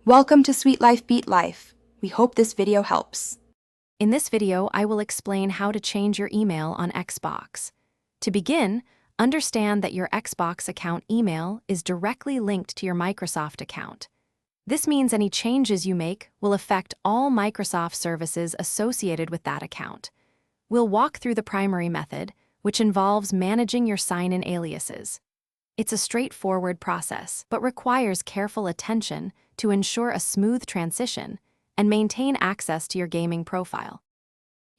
Welcome to Sweet Life Beat Life. We hope this video helps. In this video, I will explain how to change your email on Xbox. To begin, understand that your Xbox account email is directly linked to your Microsoft account. This means any changes you make will affect all Microsoft services associated with that account. We'll walk through the primary method, which involves managing your sign-in aliases. It's a straightforward process, but requires careful attention to ensure a smooth transition and maintain access to your gaming profile.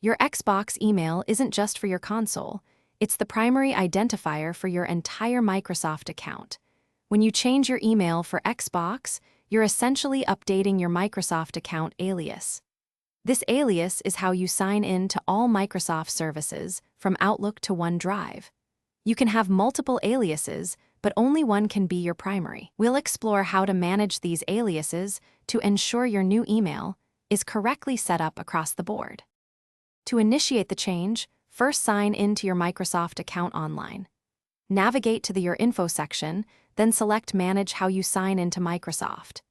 Your Xbox email isn't just for your console, it's the primary identifier for your entire Microsoft account. When you change your email for Xbox, you're essentially updating your Microsoft account alias. This alias is how you sign in to all Microsoft services from Outlook to OneDrive. You can have multiple aliases, but only one can be your primary. We'll explore how to manage these aliases to ensure your new email is correctly set up across the board. To initiate the change, first sign into your Microsoft account online. Navigate to Your Info section, then select Manage how you sign into Microsoft.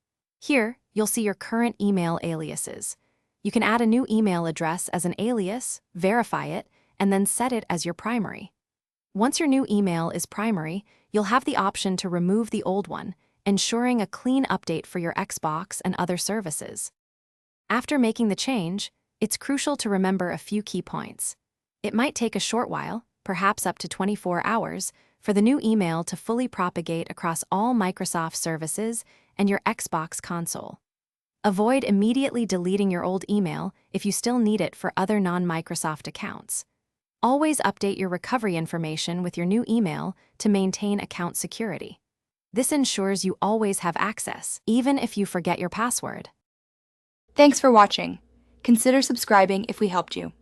Here, you'll see your current email aliases. You can add a new email address as an alias, verify it, and then set it as your primary. Once your new email is primary, you'll have the option to remove the old one, ensuring a clean update for your Xbox and other services. After making the change, it's crucial to remember a few key points. It might take a short while, perhaps up to 24 hours, for the new email to fully propagate across all Microsoft services and your Xbox console. Avoid immediately deleting your old email if you still need it for other non-Microsoft accounts. Always update your recovery information with your new email to maintain account security. This ensures you always have access, even if you forget your password. Thanks for watching. Consider subscribing if we helped you.